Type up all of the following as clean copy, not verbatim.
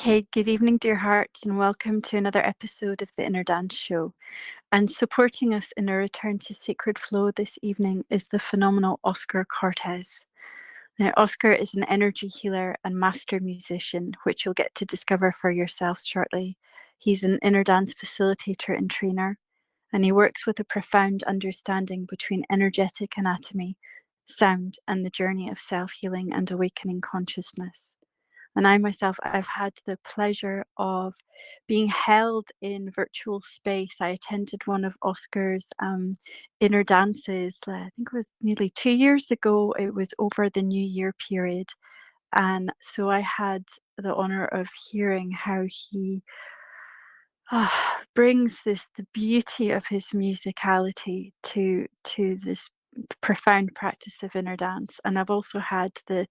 Okay, good evening, dear hearts, and welcome to another episode of the Inner Dance Show. And supporting us in our return to sacred flow this evening is the phenomenal Oscar Cortes. Now, Oscar is an energy healer and master musician, which you'll get to discover for yourselves shortly. He's an inner dance facilitator and trainer, and he works with a profound understanding between energetic anatomy, sound, and the journey of self healing and awakening consciousness. And I myself, I've had the pleasure of being held in virtual space. I attended one of Oscar's inner dances, I think it was nearly 2 years ago. It was over the New Year period. And so I had the honor of hearing how he brings the beauty of his musicality to this profound practice of inner dance. And I've also had the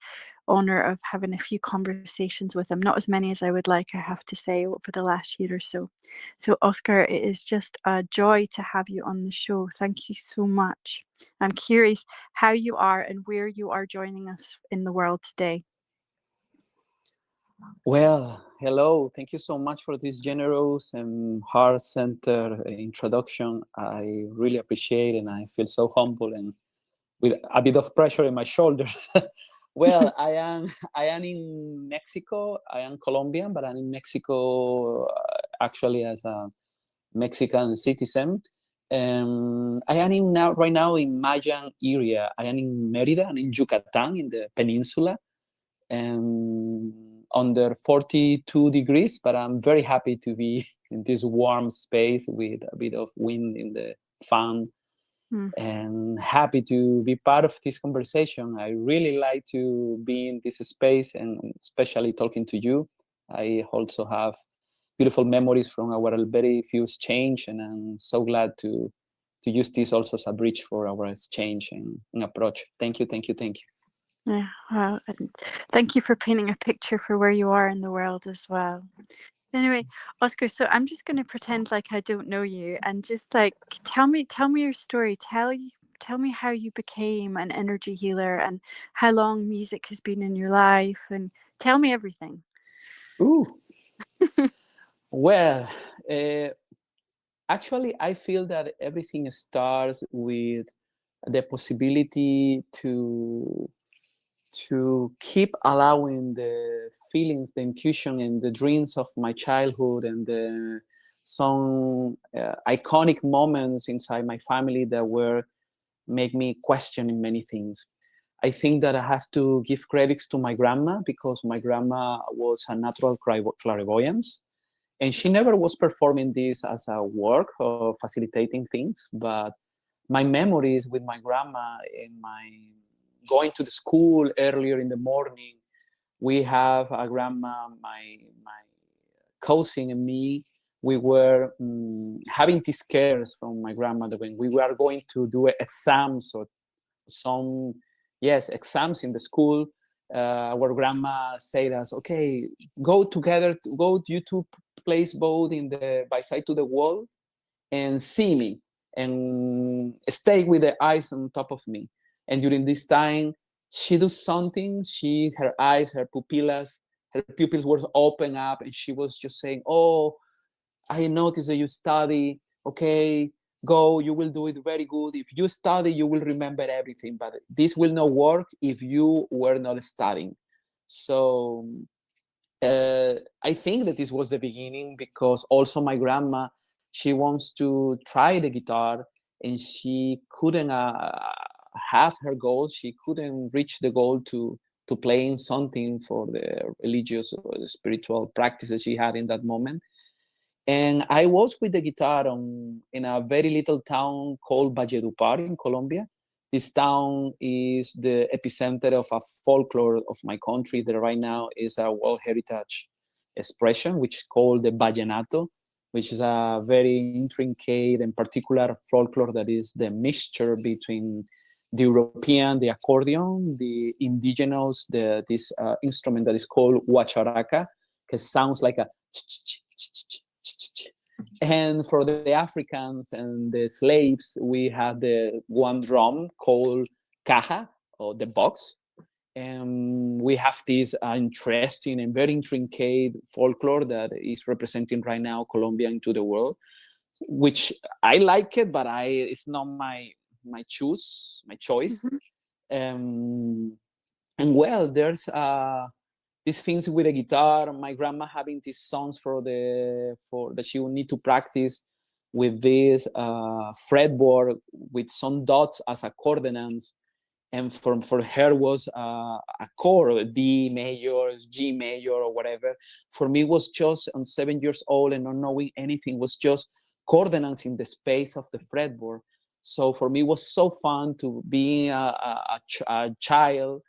honor of having a few conversations with him, not as many as I would like, I have to say, over the last year or so. So Oscar, it is just a joy to have you on the show. Thank you so much. I'm curious how you are and where you are joining us in the world today. Well, hello. Thank you so much for this generous and heart-centered introduction. I really appreciate it, and I feel so humble and with a bit of pressure in my shoulders. Well, I am in Mexico. I am Colombian, but I'm in Mexico actually as a Mexican citizen. I am right now in Mayan area. I am in Merida and in Yucatan in the peninsula. Under 42 degrees, but I'm very happy to be in this warm space with a bit of wind in the fan and happy to be part of this conversation. I really like to be in this space and especially talking to you. I also have beautiful memories from our very few exchange, and I'm so glad to use this also as a bridge for our exchange and approach. Thank you, thank you, thank you. Yeah, well, and thank you for painting a picture for where you are in the world as well. Anyway, Oscar, so I'm just going to pretend like I don't know you and just like tell me your story. Tell me how you became an energy healer and how long music has been in your life, and tell me everything. Ooh. Well, actually, I feel that everything starts with the possibility to keep allowing the feelings, the intuition, and the dreams of my childhood, and some iconic moments inside my family that were make me question many things. I think that I have to give credits to my grandma, because my grandma was a natural clairvoyance, and she never was performing this as a work or facilitating things. But my memories with my grandma and my going to the school earlier in the morning, we have a grandma, my cousin and me, we were having these cares from my grandmother when we were going to do exams or some exams in the school. Our grandma said us, okay, go together, go you two place both in the by side to the wall and see me and stay with the eyes on top of me. And during this time, she do something. Her eyes, her pupils were open up, and she was just saying, "Oh, I noticed that you study. Okay, go. You will do it very good. If you study, you will remember everything. But this will not work if you were not studying." So I think that this was the beginning, because also my grandma, she wants to try the guitar, and she couldn't have her goal. She couldn't reach the goal to playing something for the religious or the spiritual practices she had in that moment. And I was with the guitar in a very little town called Valledupar in Colombia. This town is the epicenter of a folklore of my country that right now is a World Heritage expression, which is called the vallenato, which is a very intricate and particular folklore that is the mixture between the European, the accordion, the indigenous, this instrument that is called huacharaca, because sounds like a and for the Africans and the slaves, we had the one drum called caja, or the box. We have this interesting and very intricate folklore that is representing right now Colombia into the world, which I like it, but it's not my choice. Mhm. Um, and well, there's these things with a guitar. My grandma having these songs for that she will need to practice with this fretboard with some dots as a coordinates, and for her was a chord, D major, G major, or whatever. For me, was just on 7 years old and not knowing anything, was just coordinates in the space of the fretboard. So for me, it was so fun to be a child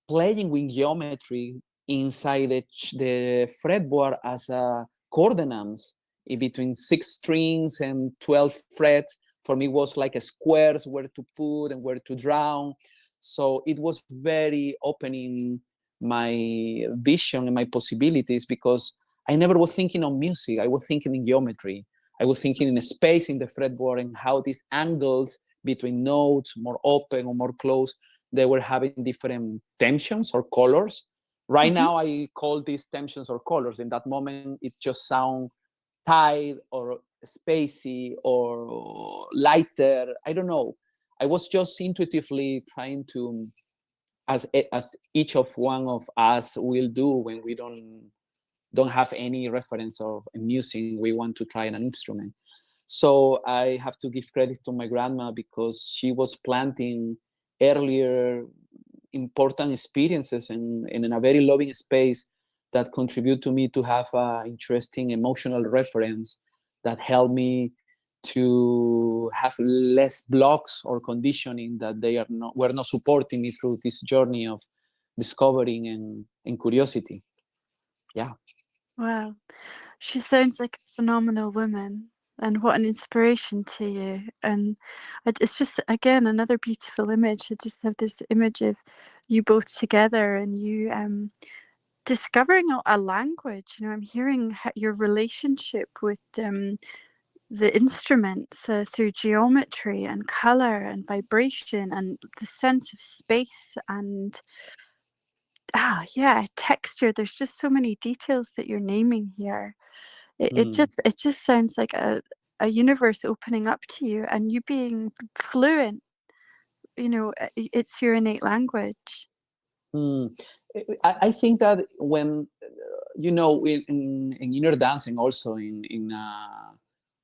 playing with geometry inside the fretboard as a coordinates in between 6 strings and 12 frets. For me was like a squares where to put and where to draw. So it was very opening my vision and my possibilities, because I never was thinking of music. I was thinking in geometry. I was thinking in a space in the fretboard and how these angles between notes, more open or more closed, they were having different tensions or colors. Right Mhm. now, I call these tensions or colors. In that moment, it just sound tight or spacey or lighter. I don't know. I was just intuitively trying to, as each of one of us will do when we don't have any reference of music, we want to try an instrument. So I have to give credit to my grandma, because she was planting earlier important experiences and in a very loving space that contribute to me to have an interesting emotional reference that helped me to have less blocks or conditioning that they are not were not supporting me through this journey of discovering and curiosity. Yeah. Wow. She sounds like a phenomenal woman, and what an inspiration to you. And it's just, again, another beautiful image. I just have this image of you both together and you discovering a language. You know, I'm hearing your relationship with the instruments through geometry and color and vibration and the sense of space and yeah, texture. There's just so many details that you're naming here. Mm. It just sounds like a universe opening up to you and you being fluent. You know, it's your innate language. Mm. I think that when in inner dancing, also in a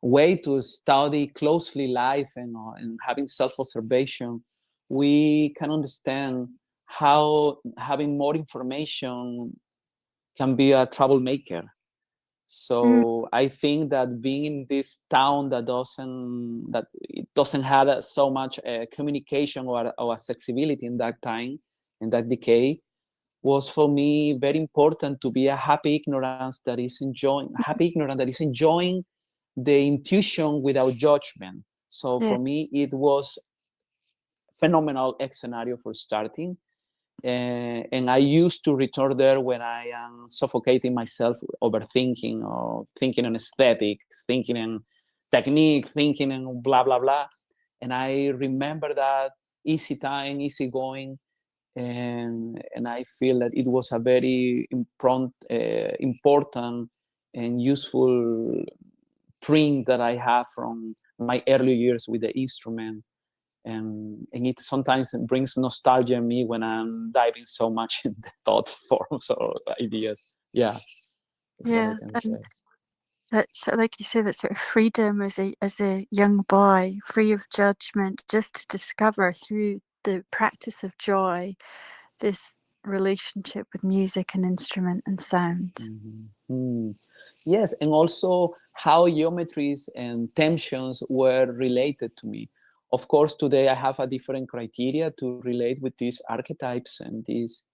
way to study closely life and having self-observation, we can understand how having more information can be a troublemaker. Mm, So I think that being in this town that it doesn't have so much communication or accessibility in that time, in that decade, was for me very important to be a happy ignorant that is enjoying the intuition without judgment. So yeah, for me, it was phenomenal scenario for starting. And I used to return there when I am suffocating myself, overthinking or thinking on aesthetics, thinking in technique, thinking in blah blah blah. And I remember that easy time, easy going, and I feel that it was a very important and useful print that I have from my early years with the instrument. And it sometimes brings nostalgia in me when I'm diving so much in the thought forms or ideas. Yeah, that's what I yeah. can And say. that's like you say, that sort of freedom as a young boy, free of judgment, just to discover through the practice of joy this relationship with music and instrument and sound. Mhm. Yes, and also how geometries and tensions were related to me. Of course, today I have a different criteria to relate with these archetypes and these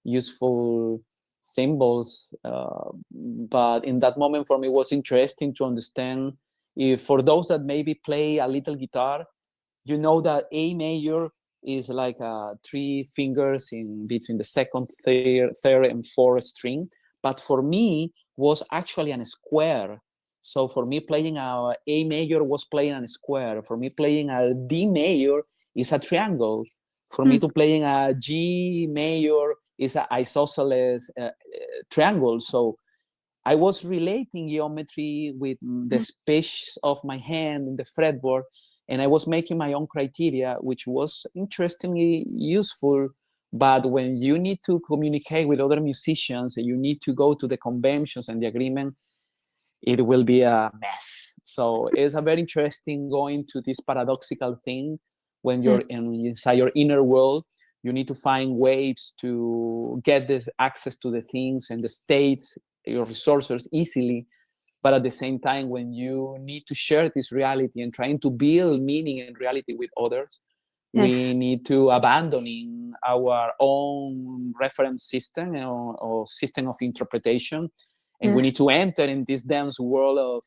useful symbols. But in that moment, for me, it was interesting to understand if for those that maybe play a little guitar, you know that A major is like 3 fingers in between the second, third, and fourth string. But for me, was actually a square. So for me, playing A major was playing a square. For me, playing a D major is a triangle. For me to playing a G major is an isosceles triangle. So I was relating geometry with the space of my hand in the fretboard, and I was making my own criteria, which was interestingly useful. But when you need to communicate with other musicians and you need to go to the conventions and the agreement, it will be a mess. So it's a very interesting going to this paradoxical thing when Yeah. you're inside your inner world. You need to find ways to get the access to the things and the states, your resources easily. But at the same time, when you need to share this reality and trying to build meaning and reality with others, Yes. we need to abandoning our own reference system or system of interpretation, and we Yes. need to enter in this dense world of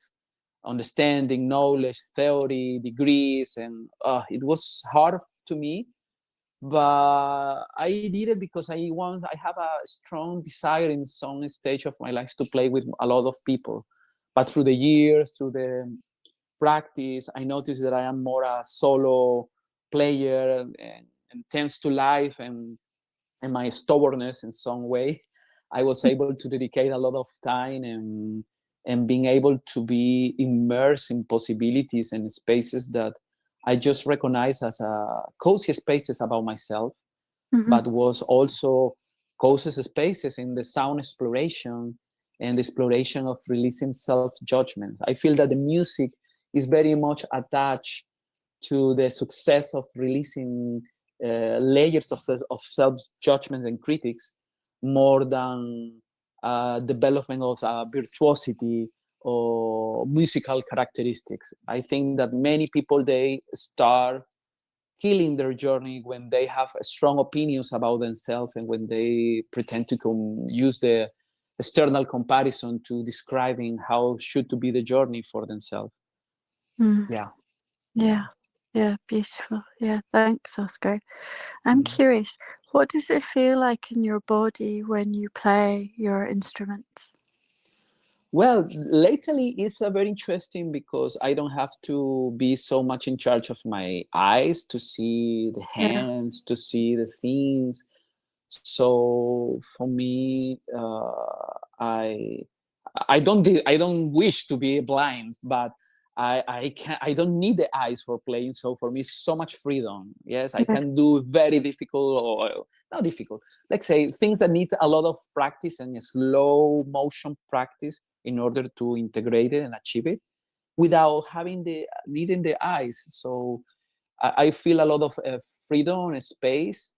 understanding, knowledge, theory, degrees, and it was hard to me, but I did it because I have a strong desire in some stage of my life to play with a lot of people. But through the years, through the practice, I noticed that I am more a solo player, and thanks to life and my stubbornness in some way, I was able to dedicate a lot of time and being able to be immersed in possibilities and spaces that I just recognize as cozy spaces about myself, Mm-hmm. but was also cozy spaces in the sound exploration and the exploration of releasing self-judgment. I feel that the music is very much attached to the success of releasing layers of self-judgment and critics more than development of virtuosity or musical characteristics. I think that many people, they start killing their journey when they have strong opinions about themselves and when they pretend to use the external comparison to describing how should to be the journey for themselves. Mm. Yeah, yeah. Yeah. Yeah. Beautiful. Yeah. Thanks, Oscar. I'm Mm. curious, what does it feel like in your body when you play your instruments? Well, lately it's very interesting because I don't have to be so much in charge of my eyes to see the Yeah. hands, to see the things. So for me, I don't wish to be blind, but I don't need the eyes for playing. So for me, so much freedom. Yes, I Yes. can do very difficult or not difficult. Let's say things that need a lot of practice and a slow motion practice in order to integrate it and achieve it without having the needing the eyes. So I feel a lot of freedom and space,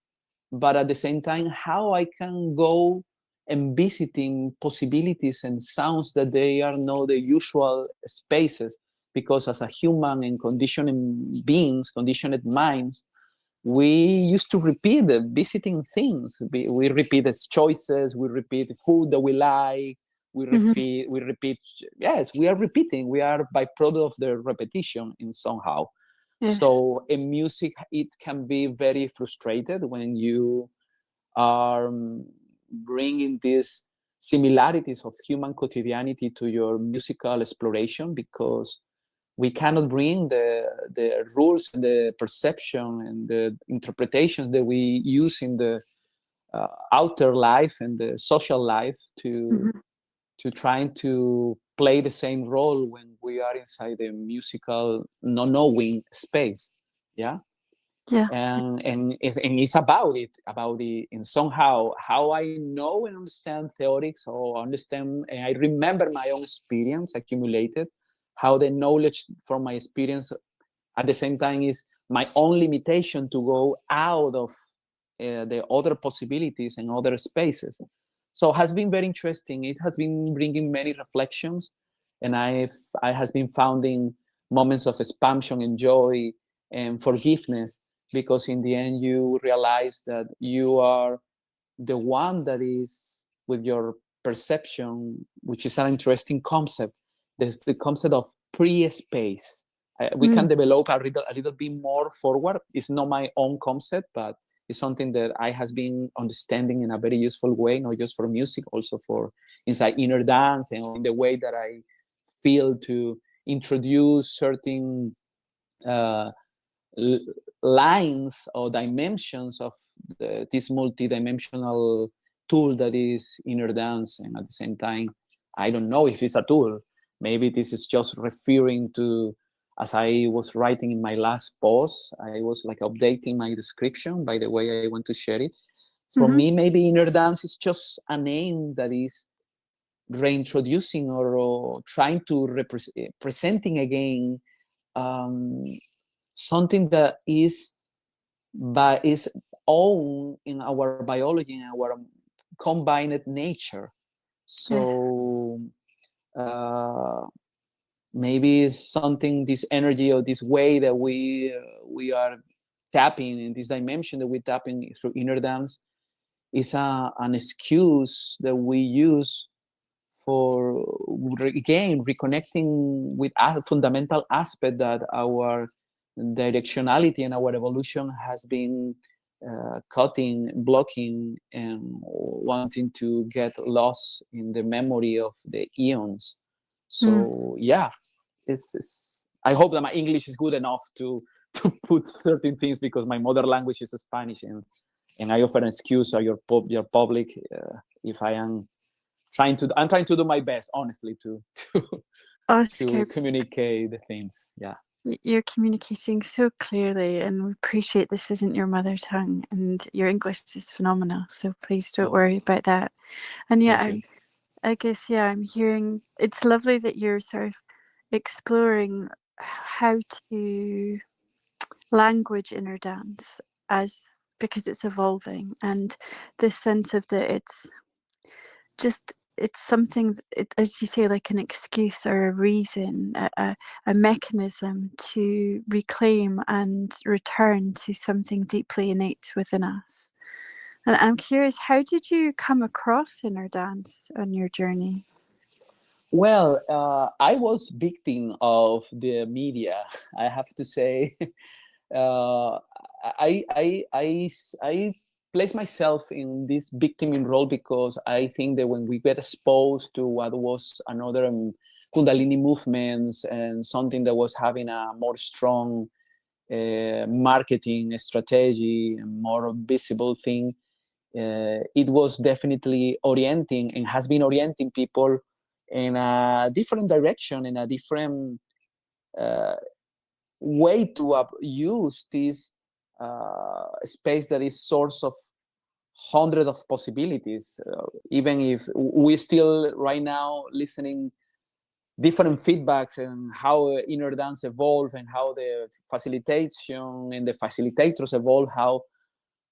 but at the same time how I can go and visiting possibilities and sounds that they are not the usual spaces, because as a human and conditioned beings, conditioned minds, we used to repeat the visiting things. We repeat as choices, we repeat the food that we like, Mm-hmm. we repeat. Yes, we are repeating, we are byproduct of the repetition in somehow. Yes. So in music it can be very frustrated when you are bringing these similarities of human quotidianity to your musical exploration, because we cannot bring the rules and the perception and the interpretations that we use in the outer life and the social life Mm-hmm. to trying to play the same role when we are inside the musical not knowing space. Yeah. Yeah. And it's about the and somehow how I know and understand theories or understand, and I remember my own experience accumulated, how the knowledge from my experience at the same time is my own limitation to go out of the other possibilities and other spaces. So it has been very interesting. It has been bringing many reflections, and I has been finding moments of expansion and joy and forgiveness, because in the end you realize that you are the one that is with your perception, which is an interesting concept. There's the concept of pre-space. We Mm. can develop a little bit more forward. It's not my own concept, but it's something that I has been understanding in a very useful way, not just for music, also for inside inner dance and in the way that I feel to introduce certain uh, lines or dimensions of this multi-dimensional tool that is inner dance. And at the same time, I don't know if it's a tool. Maybe this is just referring to, as I was writing in my last post, I was like updating my description by the way I want to share it. For Mm-hmm. me, maybe inner dance is just a name that is reintroducing or trying to presenting again um, something that is own in our biology, in our combined nature. Yeah. So uh, maybe it's something, this energy or this way that we are tapping in this dimension that we're tapping through inner dance is an excuse that we use for again reconnecting with a fundamental aspect that our directionality and our evolution has been cutting, blocking, and wanting to get lost in the memory of the eons. Mm. So yeah, it's I hope that my English is good enough to put certain things, because my mother language is Spanish, and I offer an excuse to your public if I'm trying to do my best, honestly, to Oscar, communicate the things. Yeah. you're communicating so clearly, and we appreciate this isn't your mother tongue, and your English is phenomenal. So please don't Oh, worry about that. And yeah, thank you. I guess, yeah, I'm hearing it's lovely that you're sort of exploring how to language inner dance as because it's evolving, and this sense of that it's something as you say, like an excuse or a reason, a mechanism to reclaim and return to something deeply innate within us. And I'm curious, how did you come across inner dance on your journey? Well, I was victim of the media. I have to say, uh, I place myself in this victim role because I think that when we get exposed to what was another Kundalini movements and something that was having a more strong marketing strategy and more visible thing, it was definitely orienting and has been orienting people in a different direction, in a different uh, way to use this space that is source of hundreds of possibilities. Even if we still right now listening different feedbacks and how inner dance evolve and how the facilitation and the facilitators evolve, how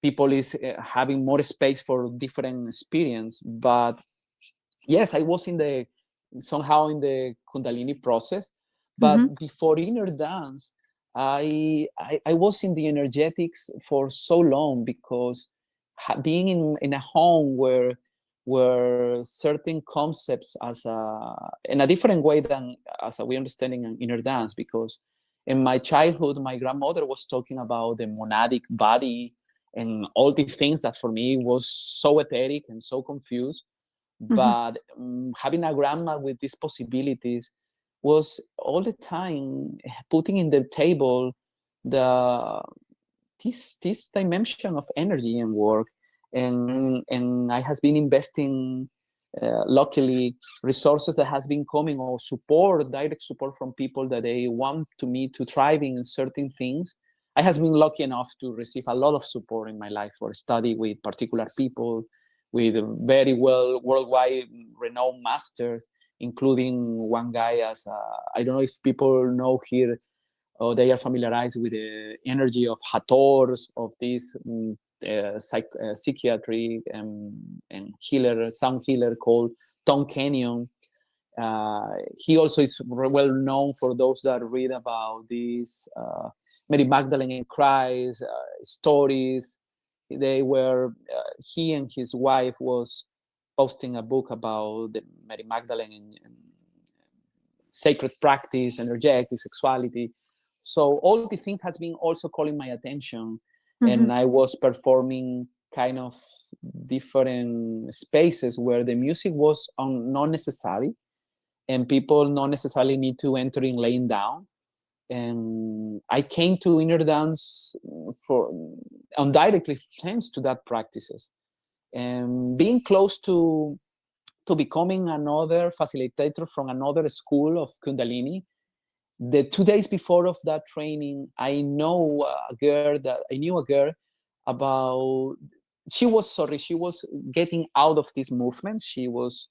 people is having more space for different experience. But yes, I was in the somehow in the Kundalini process, Mm-hmm. but before inner dance, I was in the energetics for so long because being in a home where certain concepts as in a different way than as we understanding in inner dance, because in my childhood my grandmother was talking about the monadic body and all the things that for me was so etheric and so confused. Mm-hmm. But having a grandma with these possibilities was all the time putting in the table the this dimension of energy and work, and I has been investing luckily resources that has been coming, or support, direct support from people that they want to me to thriving in certain things. I has been lucky enough to receive a lot of support in my life for study with particular people with very well worldwide renowned masters, including one guy as I don't know if people know here or they are familiarized with the energy of Hathors, of this psychiatry and healer, sound healer called Tom Kenyon. He also is well known for those that read about these Mary Magdalene and Christ stories. They were he and his wife was posting a book about the Mary Magdalene and sacred practice, energetic sexuality. So all the things has been also calling my attention, Mm-hmm. and I was performing kind of different spaces where the music was not necessary, and people not necessarily need to enter in laying down. And I came to inner dance for indirectly thanks to that practices, and being close to becoming another facilitator from another school of Kundalini. The 2 days before of that training, I knew a girl about. She was getting out of this movement. She was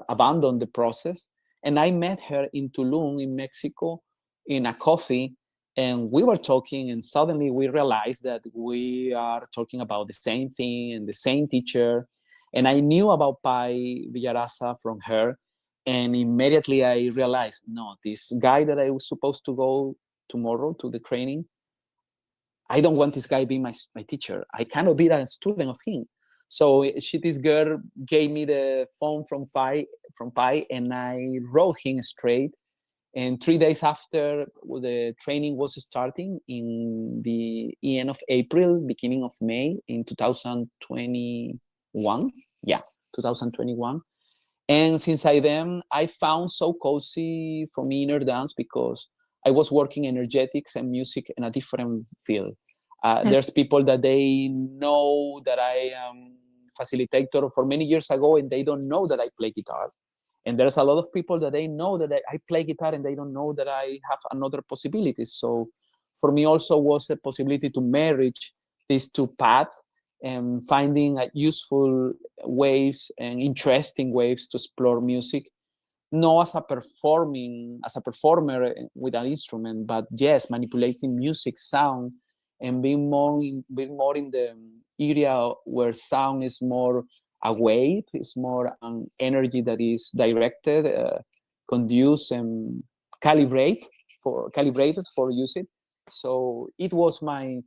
abandoned the process, and I met her in Tulum, in Mexico, in a coffee, and we were talking, and suddenly we realized that we are talking about the same thing and the same teacher. And I knew about Pai Villarasa from her, and immediately I realized, no, this guy that I was supposed to go tomorrow to the training, I don't want this guy being my teacher. I cannot be a student of him. So this girl gave me the phone from Pi, and I wrote him straight. And 3 days after the training was starting in the end of April, beginning of May in 2021. Yeah, 2021. And since I found so cozy for me inner dance because I was working energetics and music in a different field. Yeah. There's people that they know that I am facilitator for many years ago, and they don't know that I play guitar. And there's a lot of people that they know that I play guitar, and they don't know that I have another possibilities. So for me also was a possibility to marriage these two paths and finding useful ways and interesting ways to explore music, not as a performer with an instrument, but yes, manipulating music sound and being more in the area where sound is more a wave, is more an energy that is directed, conduced and calibrated for usage. So it was my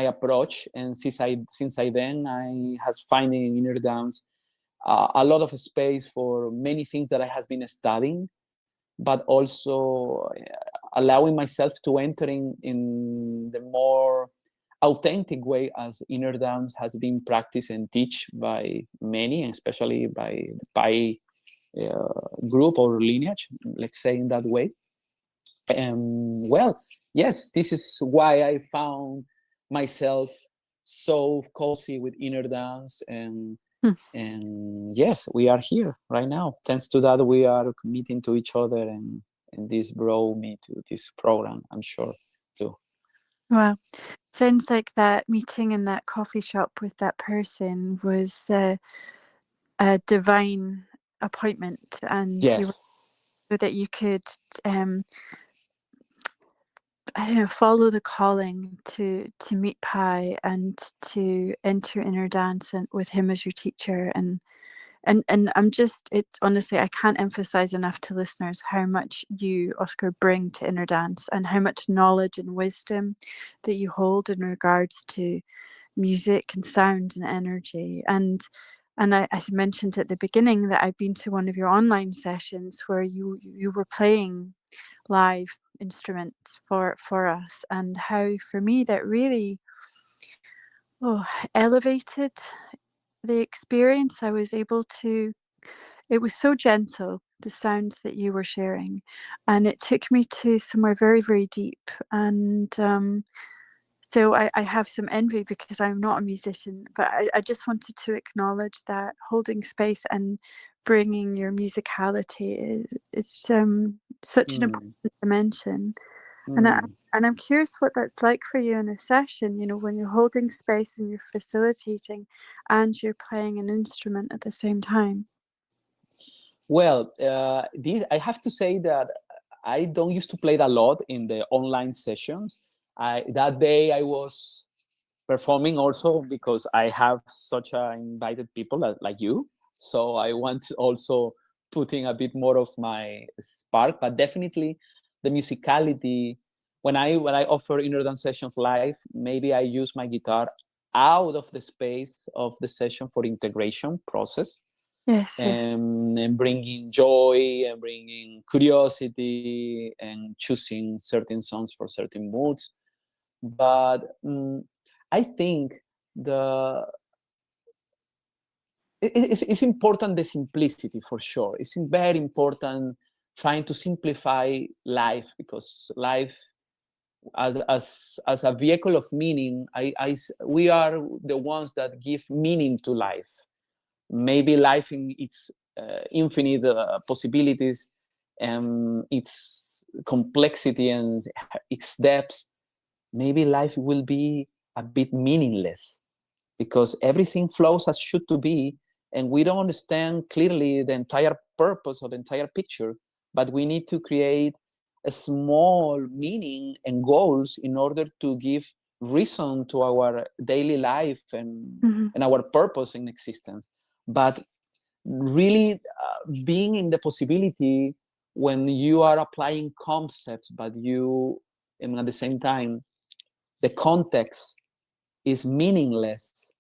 approach, and since I then I has finding inner dance a lot of space for many things that I has been studying, but also allowing myself to enter in the more authentic way as inner dance has been practiced and teach by many, and especially by the Pai group or lineage, let's say in that way. Well, yes, this is why I found myself so cozy with inner dance, Hmm. and yes, we are here right now. Thanks to that, we are meeting to each other, and this brought me to this program, I'm sure, too. Wow. Sounds like that meeting in that coffee shop with that person was a divine appointment, and you were Yes. so that you could um I don't know, follow the calling to meet Pi and to enter inner dance and with him as your teacher. And I'm just, it honestly, I can't emphasize enough to listeners how much you, Oscar, bring to inner dance and how much knowledge and wisdom that you hold in regards to music and sound and energy. And I mentioned at the beginning that I've been to one of your online sessions where you were playing live instruments for us, and how for me that really elevated the experience. I was able to, it was so gentle, the sounds that you were sharing, and it took me to somewhere very, very deep. And so I have some envy because I'm not a musician, but I just wanted to acknowledge that holding space and bringing your musicality is such an Mm, important dimension. And mm. I'm curious what that's like for you in a session, when you're holding space and you're facilitating and you're playing an instrument at the same time. Well, I have to say that I don't used to play it a lot in the online sessions. That day I was performing also because I have such invited people like you. So I want also putting a bit more of my spark, but definitely the musicality. When I offer inner dance sessions live, maybe I use my guitar out of the space of the session for integration process, Yes, yes. and bringing joy and bringing curiosity and choosing certain songs for certain moods. But I think the it's important the simplicity for sure. It's very important trying to simplify life, because life as a vehicle of meaning, we are the ones that give meaning to life. Maybe life in its infinite possibilities and its complexity and its depths, maybe life will be a bit meaningless, because everything flows as should to be, and we don't understand clearly the entire purpose or the entire picture, but we need to create a small meaning and goals in order to give reason to our daily life Mm-hmm. and our purpose in existence. But really being in the possibility, when you are applying concepts, but you, and at the same time the context is meaningless,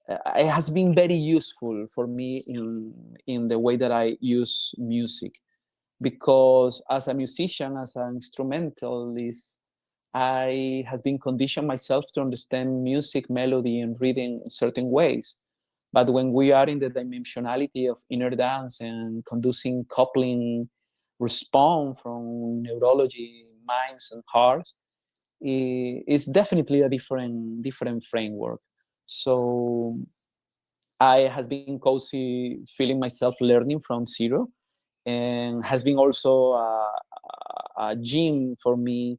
it has been very useful for me in the way that I use music, because as a musician, as an instrumentalist, I has been conditioned myself to understand music, melody, and rhythm in certain ways. But when we are in the dimensionality of inner dance and conducing coupling response from neurology, minds, and hearts, it's definitely a different framework. So I has been cozy feeling myself learning from zero, and has been also a gym for me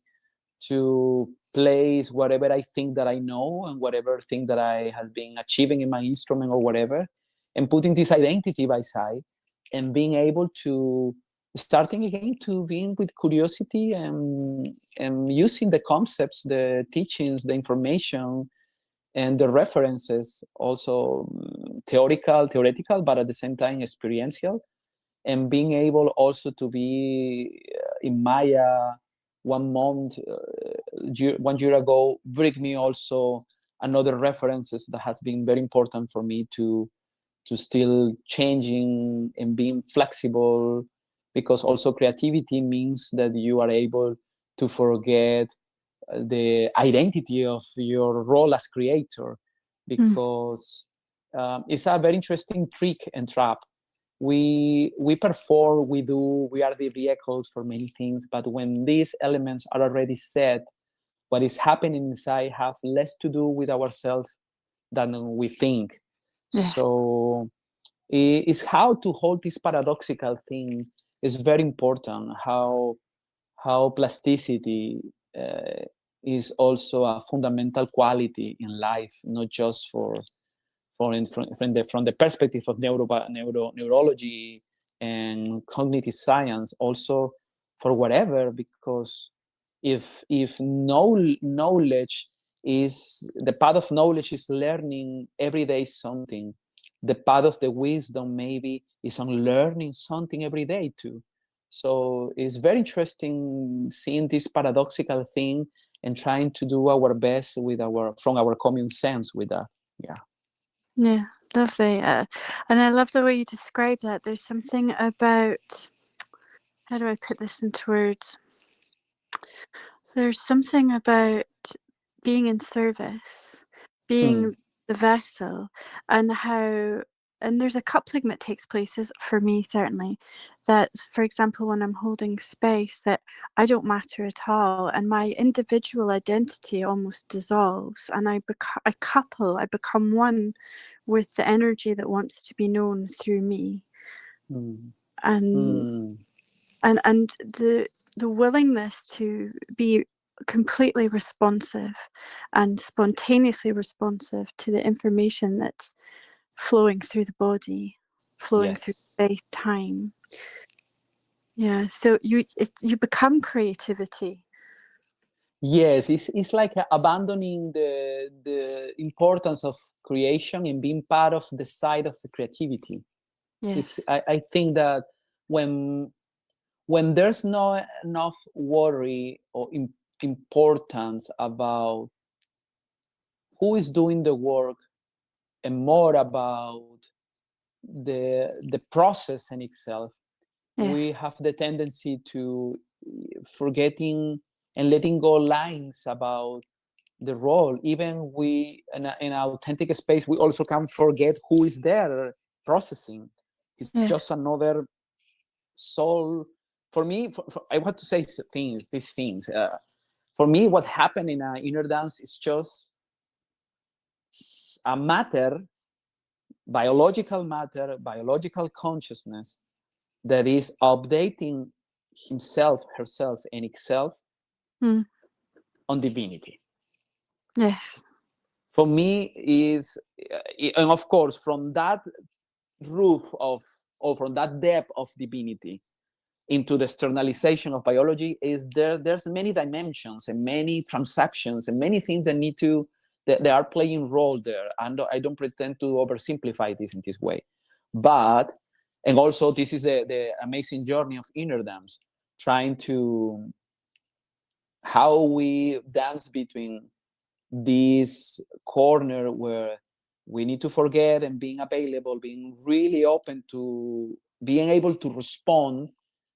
to place whatever I think that I know and whatever thing that I have been achieving in my instrument or whatever, and putting this identity by side and being able to starting again to being with curiosity and using the concepts, the teachings, the information, and the references, also theoretical, but at the same time experiential, and being able also to be in Maya 1 month, 1 year ago, bring me also another references that has been very important for me to still changing and being flexible, because also creativity means that you are able to forget the identity of your role as creator, Mm. because it's a very interesting trick and trap. We perform, we do, we are the vehicles for many things, but when these elements are already set, what is happening inside have less to do with ourselves than we think. Yes. So it's how to hold this paradoxical thing is very important. How plasticity uh, is also a fundamental quality in life, not just from the perspective of neurology and cognitive science, also for whatever, because if knowledge is the path of knowledge is learning every day something, the path of the wisdom maybe is on learning something every day too. So it's very interesting seeing this paradoxical thing and trying to do our best with our from our common sense with that. Yeah. Yeah, lovely. And I love the way you describe that. There's something about, how do I put this into words? There's something about being in service, Mm, being the vessel, and how, and there's a coupling that takes place, is for me certainly, that for example when I'm holding space, that I don't matter at all, and my individual identity almost dissolves, and I become one with the energy that wants to be known through me. mm, and mm. and the willingness to be completely responsive and spontaneously responsive to the information that's flowing through the body, flowing through Yes. space time. Yeah, so you become creativity. Yes, it's like abandoning the importance of creation and being part of the side of the creativity. Yes. I think that when when there's no enough worry or importance about who is doing the work, and more about the process in itself, we Yes. have the tendency to forgetting and letting go lines about the role. Even we in an authentic space, we also can forget who is there processing. It's Yes. just another soul for me, I want to say these things. For me, what happened in inner dance is just a matter, biological consciousness that is updating himself, herself, and itself Mm. on divinity. Yes. For me, is and of course from that roof of, or from that depth of divinity into the externalization of biology, is there's many dimensions and many transactions and many things that need to, that they are playing role there. And I don't pretend to oversimplify this in this way, but, and also this is the amazing journey of inner dance, trying to, how we dance between this corner where we need to forget and being available, being really open to being able to respond,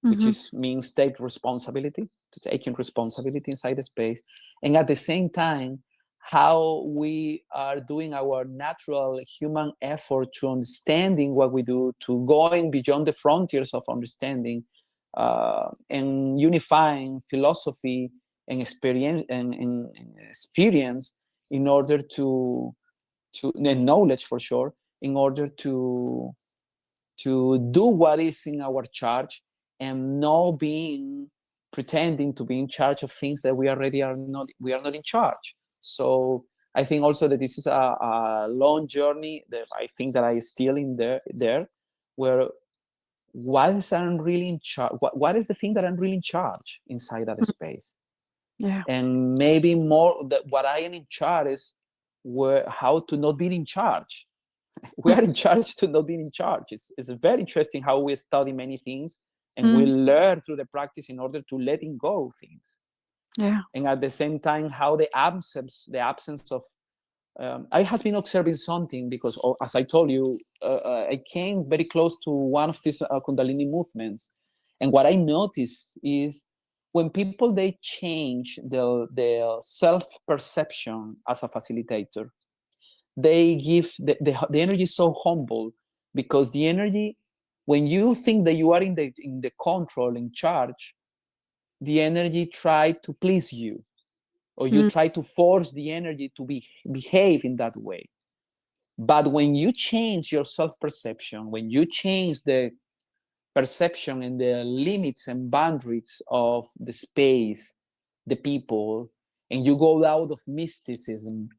which Mm-hmm. is means take responsibility, to taking responsibility inside the space, and at the same time how we are doing our natural human effort to understanding what we do, to going beyond the frontiers of understanding, and unifying philosophy and and experience in order to and knowledge for sure, in order to do what is in our charge, and not being pretending to be in charge of things that we already are not, we are not in charge. So I think also that this is a long journey that I think that I still in there where, what is I'm really in charge, what is the thing that I'm really in charge inside that space. Yeah. And maybe more that what I am in charge is where, how to not be in charge. We are in charge to not be in charge. It's very interesting how we study many things and we Mm. learn through the practice in order to letting go things. Yeah. And at the same time, how the absence of, I has been observing something because, as I told you, I came very close to one of these Kundalini movements, and what I noticed is when people they change their self perception as a facilitator, they give the energy is so humble, because the energy, when you think that you are in the control, in charge, the energy try to please you, or you Mm. try to force the energy to behave in that way. But when you change your self-perception, when you change the perception and the limits and boundaries of the space, the people, and you go out of mysticism,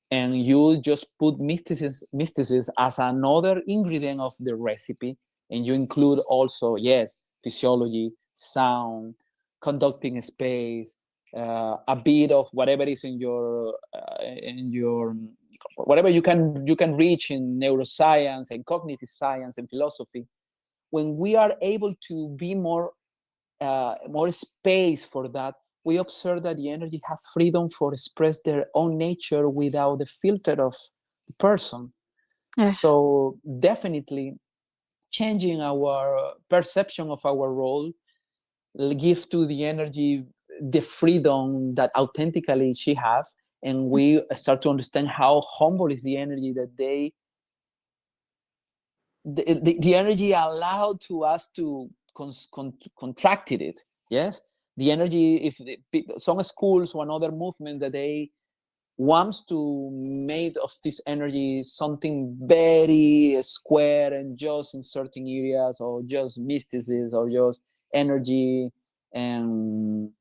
and you just put mysticism as another ingredient of the recipe, and you include also, yes, physiology, sound, conducting space, a bit of whatever is in your whatever you can reach in neuroscience and cognitive science and philosophy. When we are able to be more space for that, we observe that the energy have freedom for express their own nature without the filter of the person. Yes. So definitely changing our perception of our role give to the energy the freedom that authentically she has, and we start to understand how humble is the energy that the energy allowed to us to contracted it. Yes, the energy, if some schools or another movement that they wants to made of this energy something very square and just in certain areas, or just mysticism, or just energy, and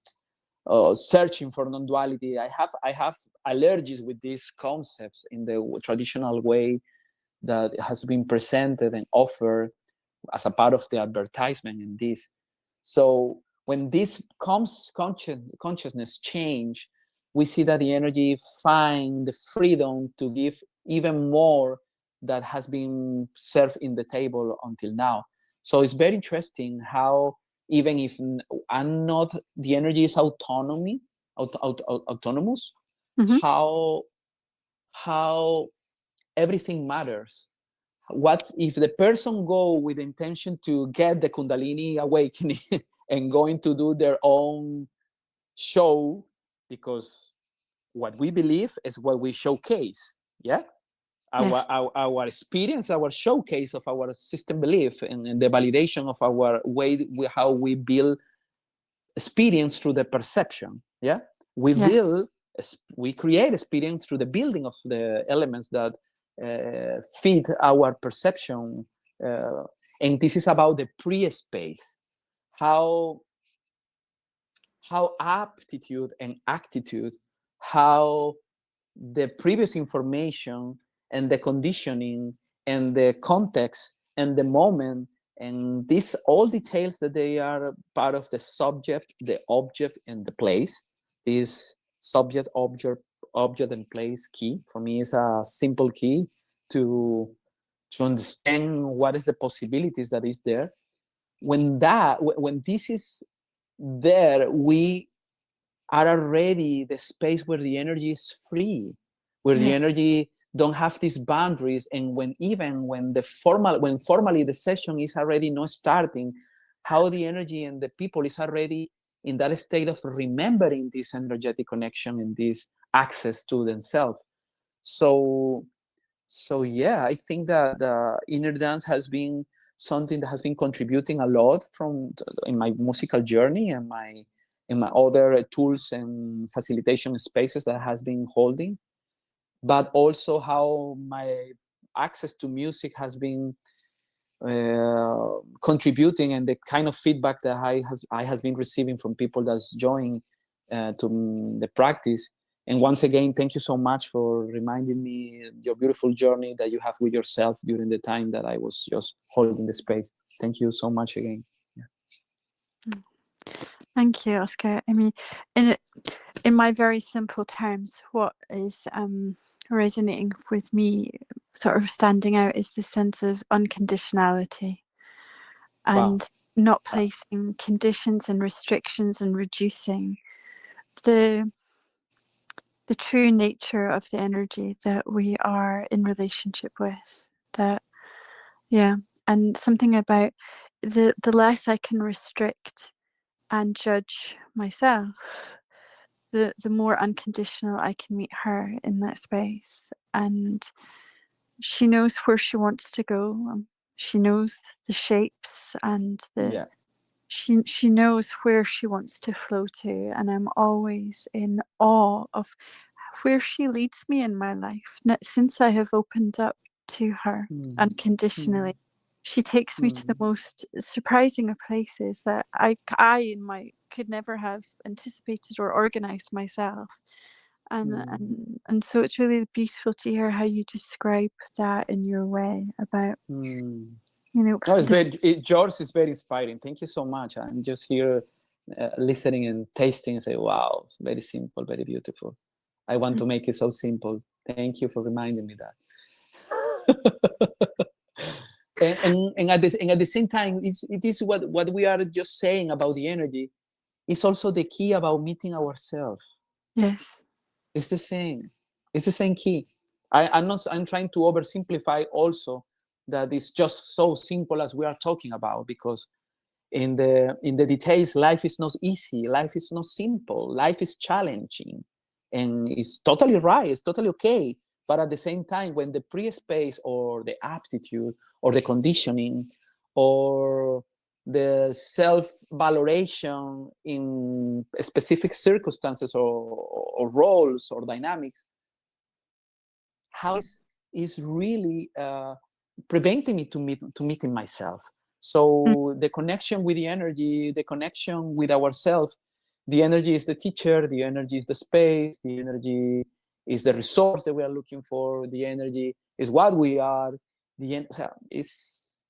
searching for non-duality. I have allergies with these concepts in the traditional way that has been presented and offered as a part of the advertisement in this. So when this comes consciousness change, we see that the energy find the freedom to give even more that has been served in the table until now. So it's very interesting how, even if I'm not, the energy is autonomous, Mm-hmm. how how everything matters. What if the person go with the intention to get the Kundalini awakening and going to do their own show, because what we believe is what we showcase. Yeah, Yes. our experience, our showcase of our system belief, and the validation of our way, how we build experience through the perception. Yeah, we Yes. build, we create experience through the building of the elements that feed our perception. And this is about the pre-space, how aptitude and attitude, how the previous information and the conditioning and the context and the moment, and these all details that they are part of the subject, the object, and the place. This subject, object and place key for me is a simple key to understand what is the possibilities that is there. When this is there, we are already the space where the energy is free, where the Yes. energy don't have these boundaries. And when formally the session is already not starting, how the energy and the people is already in that state of remembering this energetic connection and this access to themselves. So yeah, I think that the inner dance has been something that has been contributing a lot from in my musical journey, and my in my other tools and facilitation spaces that has been holding, but also how my access to music has been contributing, and the kind of feedback that I has been receiving from people that's joining to the practice. And once again, thank you so much for reminding me your beautiful journey that you have with yourself during the time that I was just holding the space. Thank you so much again. Yeah. Thank you, Oscar. I mean, in in my very simple terms, what is resonating with me, sort of standing out, is the sense of unconditionality Wow. and not placing conditions and restrictions and reducing the the true nature of the energy that we are in relationship with. That, yeah, and something about the less I can restrict and judge myself, the more unconditional I can meet her in that space. And she knows where she wants to go. She knows the shapes and the Yeah. she knows where she wants to flow to, and I'm always in awe of where she leads me in my life. Since I have opened up to her Mm. unconditionally, Mm. she takes me to the Mm. most surprising of places that I in my could never have anticipated or organized myself. Mm. And so it's really beautiful to hear how you describe that in your way about, Mm. you know, No, the yours is very inspiring. Thank you so much. I'm just here listening and tasting and say, wow, it's very simple, very beautiful. I want to make it so simple. Thank you for reminding me that. And at the same time, it is what we are just saying about the energy. It's also the key about meeting ourselves. yes, It's the same. It's the same key. I'm trying to oversimplify also that it's just so simple as we are talking about, because in the details, life is not easy, life is not simple, life is challenging, and it's totally right, it's totally okay. But at the same time, when the pre-space or the aptitude or the conditioning or the self-valoration in specific circumstances or roles or dynamics, how is really preventing me to meeting myself. mm, So the connection with the energy, the connection with ourselves, the energy is the teacher, the energy is the space, the energy is the resource that we are looking for, the energy is what we are, is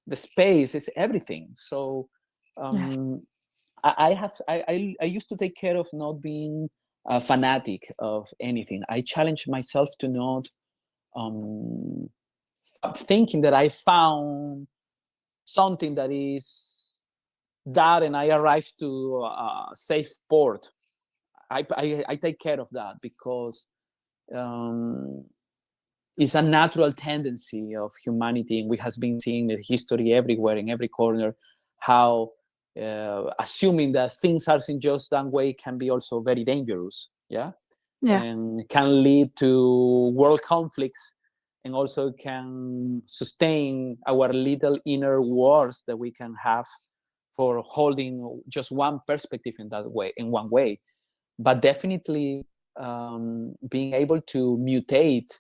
the space, is everything. So yes, um, I used to take care of not being a fanatic of anything. I challenge myself to not um, thinking that I found something that is that, and I arrived to a safe port. I take care of that, because um, it's a natural tendency of humanity, and we have been seeing the history everywhere in every corner, how assuming that things are in just that way can be also very dangerous. Yeah. yeah, And can lead to world conflicts and also can sustain our little inner wars that we can have for holding just one perspective in that way, in one way. But definitely being able to mutate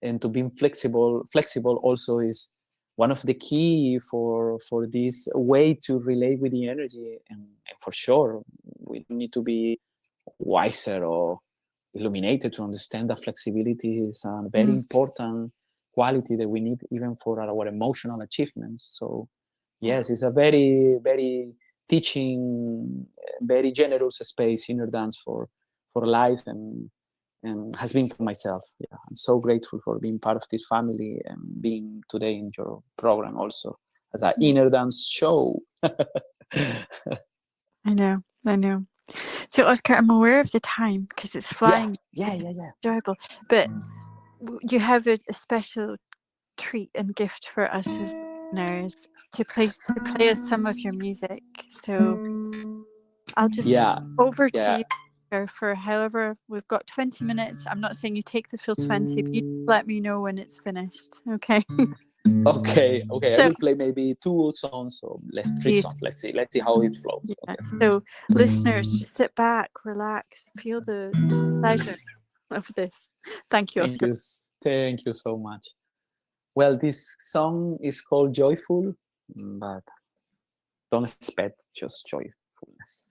and to be flexible also is one of the key for this way to relate with the energy. And for sure, we don't need to be wiser or illuminated to understand that flexibility is a very important quality that we need even for our emotional achievements. So yes, it's a very, very teaching, very generous space, inner dance for life, and has been for myself. Yeah, I'm so grateful for being part of this family and being today in your program also as an inner dance show. I know. So, Oscar, I'm aware of the time because it's flying. Yeah. Enjoyable, but you have a special treat and gift for us as listeners to play us some of your music. So I'll just over to you for however we've got 20 minutes. I'm not saying you take the full 20, but you let me know when it's finished. Okay. Okay. I So, will play maybe 2 songs or three songs. Let's see how it flows. yeah. Okay. So, listeners, just sit back, relax, feel the pleasure of this. Thank you, Oscar. Thank you so much. Well, this song is called Joyful, but don't expect just joyfulness.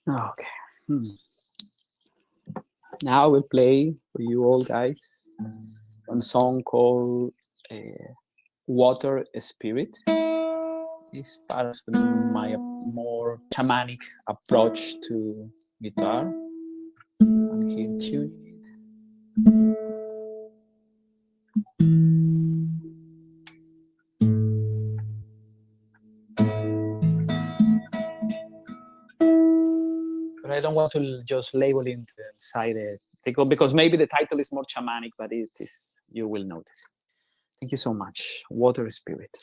Okay. Now I will play for you all guys one song called Water Spirit. It's part of my more shamanic approach to guitar. I'm here tuning it. But I don't want to just label it inside it because maybe the title is more shamanic, but it is, you will notice it. Thank you so much. Water Spirit.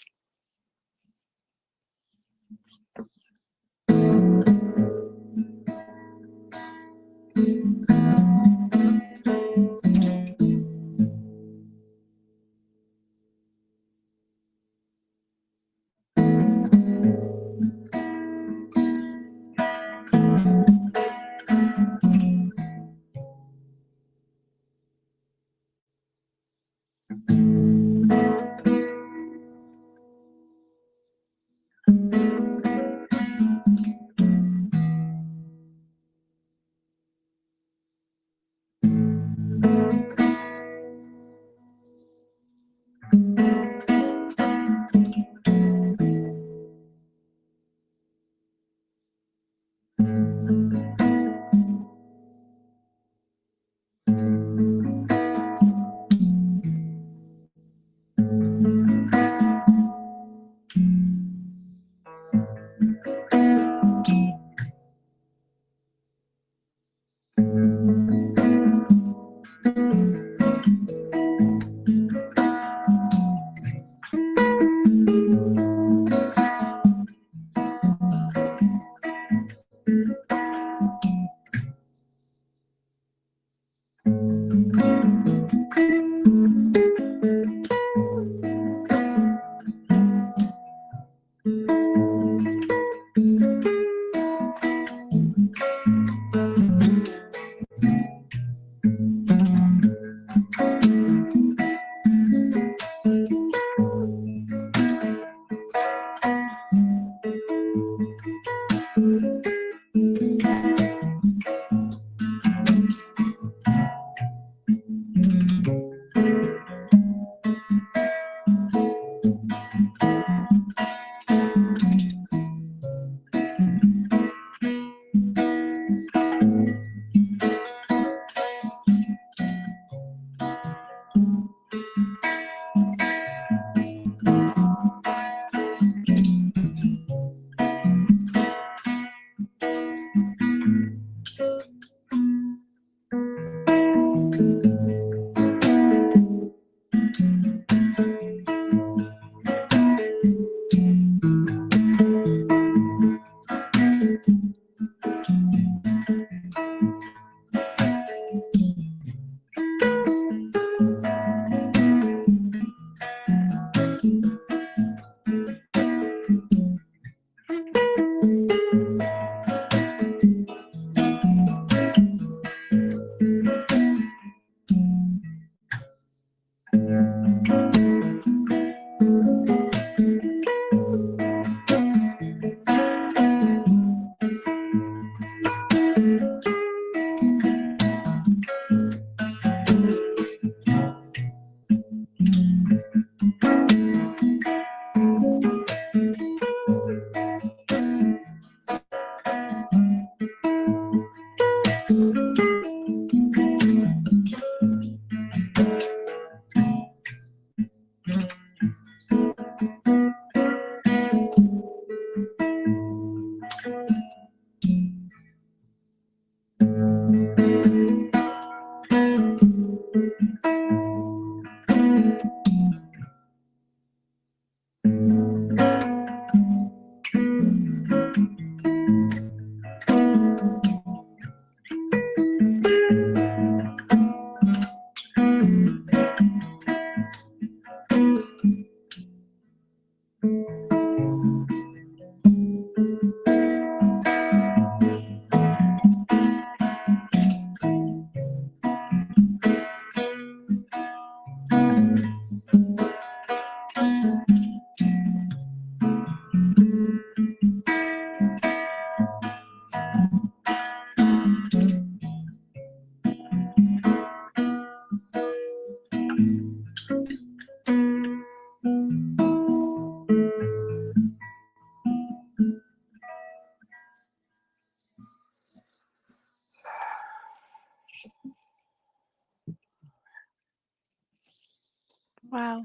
Wow.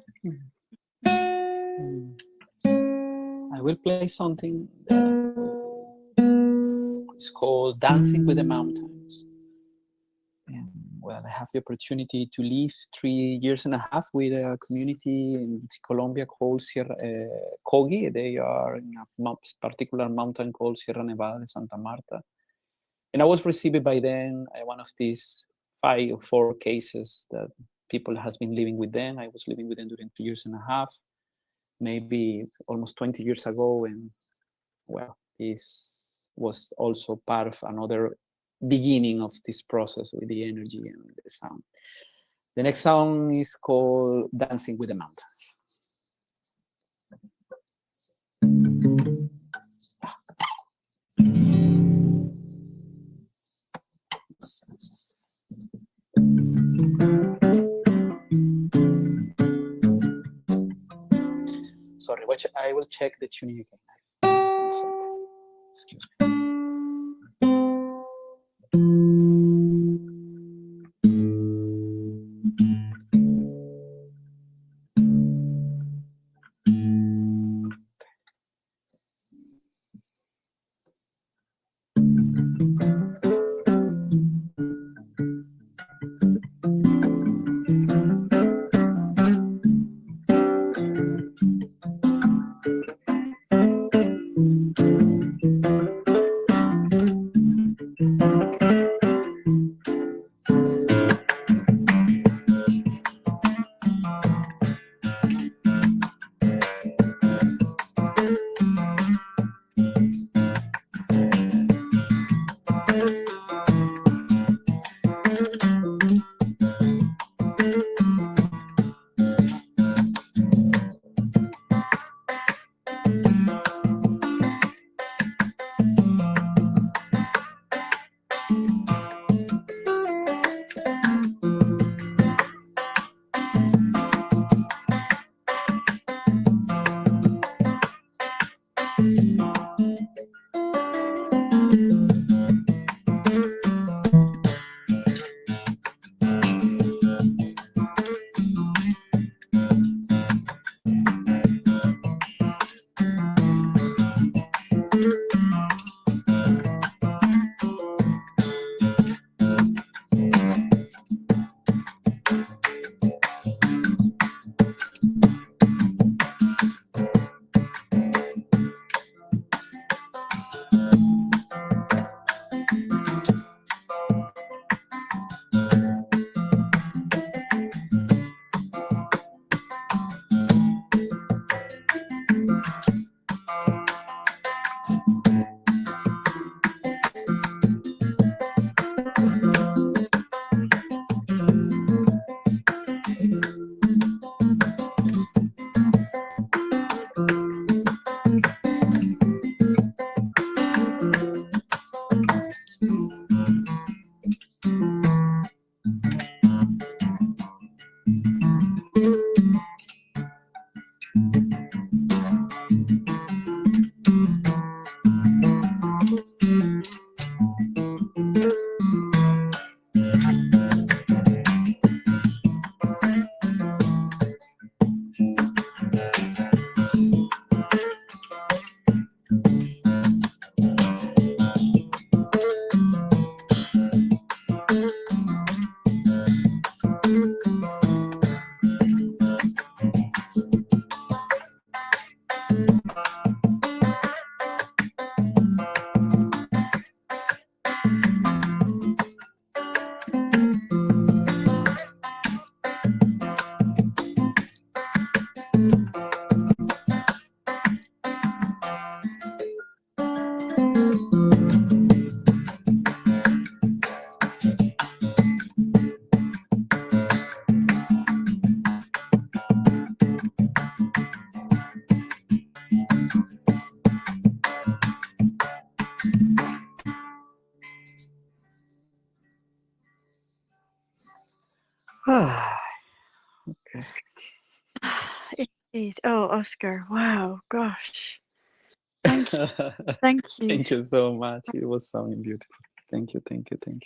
I will play something it's called Dancing with the Mountains. And, well, I have the opportunity to live 3 years and a half with a community in Colombia called Sierra Cogi. They are in a particular mountain called Sierra Nevada de Santa Marta. And I was received by them one of these 5 or 4 cases that people has been living with them. I was living with them during 2 years and a half, maybe almost 20 years ago. And well, this was also part of another beginning of this process with the energy and the sound. The next song is called Dancing with the Mountains. Sorry, I will check the tuning again. Excuse me. Okay. Indeed. Oh, Oscar. Wow. Gosh. Thank you. Thank you. Thank you so much. It was sounding beautiful. Thank you, thank you, thank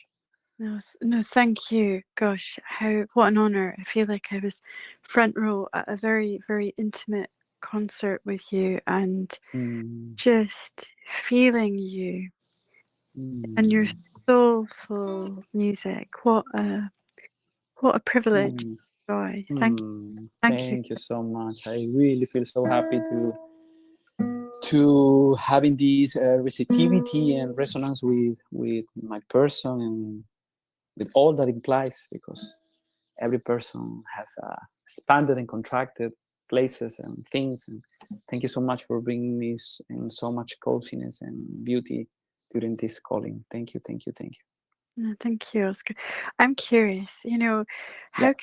you. No, no, thank you. Gosh, how what an honor. I feel like I was front row at a very, very intimate concert with you and Mm, just feeling you and your mm, soulful music. What a privilege, mm, joy. Thank you. Thank you so much. I really feel so happy to having this receptivity and resonance with my person and with all that implies, because every person has expanded and contracted places and things. And thank you so much for bringing me in so much coziness and beauty during this calling. Thank you, thank you, thank you. No, thank you, Oscar. I'm curious, Yeah. how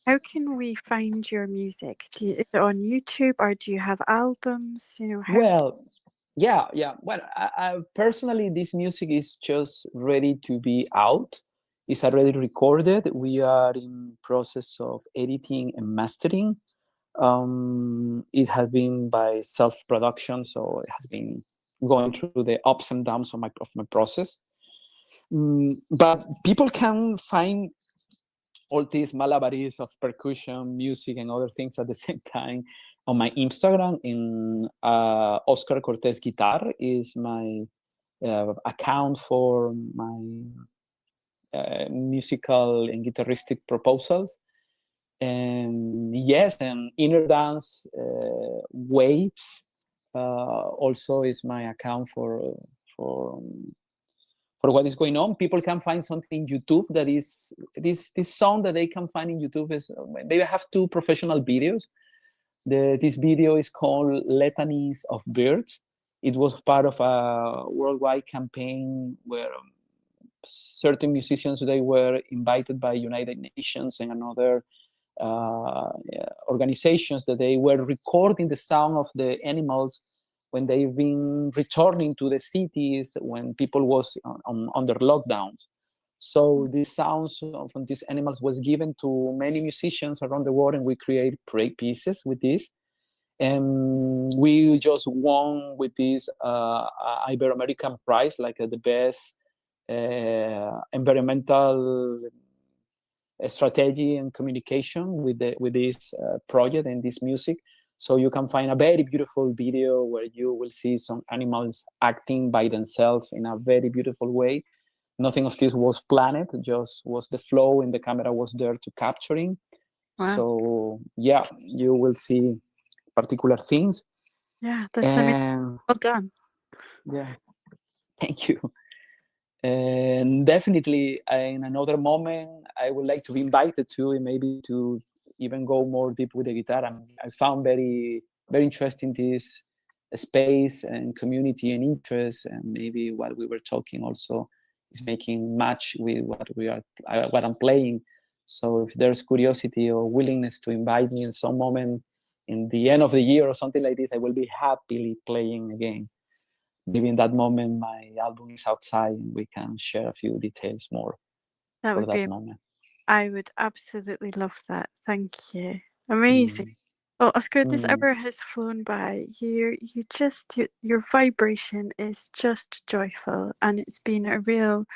how can we find your music? Is it on YouTube or do you have albums? How Well, yeah, yeah. Well, I personally, this music is just ready to be out. It's already recorded. We are in process of editing and mastering. It has been by self-production, so it has been going through the ups and downs of my process. But people can find all these malabaries of percussion, music, and other things at the same time on my Instagram. In Oscar Cortes Guitar is my account for my musical and guitaristic proposals. And yes, and inner dance waves also is my account for for what is going on. People can find something in YouTube that is this song that they can find in YouTube is maybe I have two professional videos. This video is called Litanies of Birds. It was part of a worldwide campaign where certain musicians, they were invited by United Nations and another organizations, that they were recording the sound of the animals when they've been returning to the cities when people was under lockdowns. So these sounds from these animals was given to many musicians around the world, and we create pieces with this. And we just won with this Ibero-American prize, like the best environmental strategy and communication with this project and this music. So you can find a very beautiful video where you will see some animals acting by themselves in a very beautiful way. Nothing of this was planned, just was the flow, and the camera was there to capturing. wow. So yeah, you will see particular things. Yeah, that's amazing. And Well done. yeah, thank you. And definitely in another moment I would like to be invited to, and maybe to even go more deep with the guitar. I found very interesting this space and community and interest, and maybe what we were talking also is making match with what I'm playing. So if there's curiosity or willingness to invite me in some moment in the end of the year or something like this, I will be happily playing again. Maybe in that moment my album is outside and we can share a few details more That for would that be moment. I would absolutely love that. Thank you. Amazing. Mm, Well, Oscar, this mm, hour has flown by. Your vibration is just joyful, and it's been a real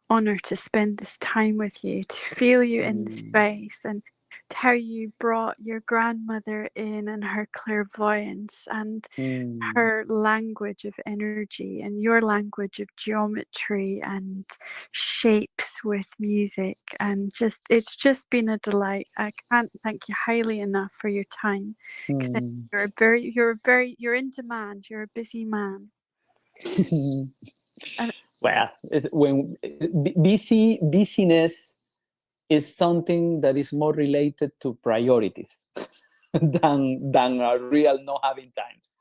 honor to spend this time with you, to feel you in the mm, space, and to how you brought your grandmother in and her clairvoyance and mm, her language of energy and your language of geometry and shapes with music, and just it's just been a delight. I can't thank you highly enough for your time, because mm. you're in demand. You're a busy man. And Well, when busyness is something that is more related to priorities than a real not having times.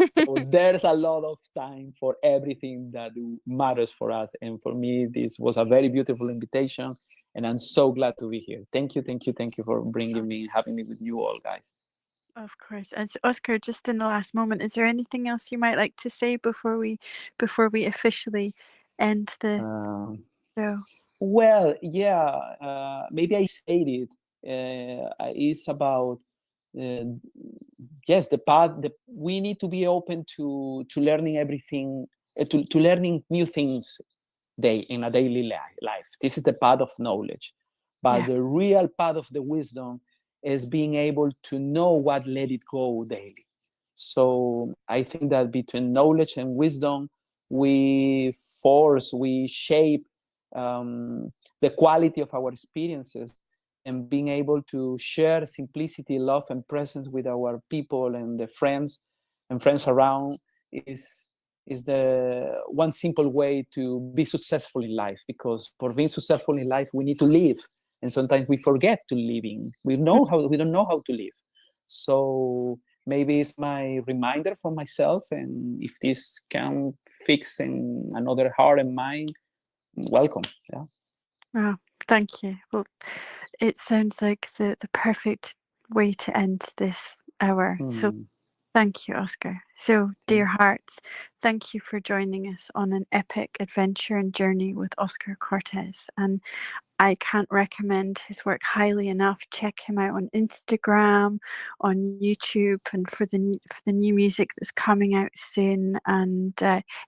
So there's a lot of time for everything that matters for us. And for me, this was a very beautiful invitation. And I'm so glad to be here. Thank you, thank you, thank you for bringing me, having me with you all, guys. of course. And so, Oscar, just in the last moment, is there anything else you might like to say before we officially end the Um, show? well, yeah, maybe I said it. It's about uh, yes, the path. We need to be open to learning everything, to learning new things in a daily life. This is the path of knowledge. But Yeah. the real path of the wisdom is being able to know what let it go daily. So I think that between knowledge and wisdom, we shape the quality of our experiences, and being able to share simplicity, love, and presence with our people and the friends around is the one simple way to be successful in life. Because for being successful in life, we need to live, and sometimes we forget to living. We don't know how to live. So maybe it's my reminder for myself, and if this can fix in another heart and mind, welcome. Yeah. Oh, thank you. Well, it sounds like the perfect way to end this hour. So Hmm. thank you, Oscar. So, dear Thank hearts, thank you for joining us on an epic adventure and journey with Oscar Cortes. And I can't recommend his work highly enough. Check him out on Instagram, on YouTube, and for the new music that's coming out soon. And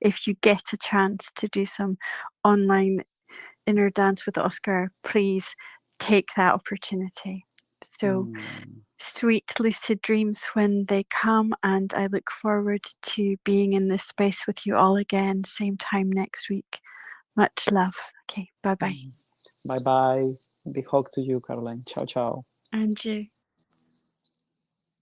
if you get a chance to do some online inner dance with Oscar, please take that opportunity. So Hmm. sweet lucid dreams when they come, and I look forward to being in this space with you all again, same time next week. Much love. Okay, bye bye. Bye bye. Big hug to you, Caroline. Ciao, ciao. And you.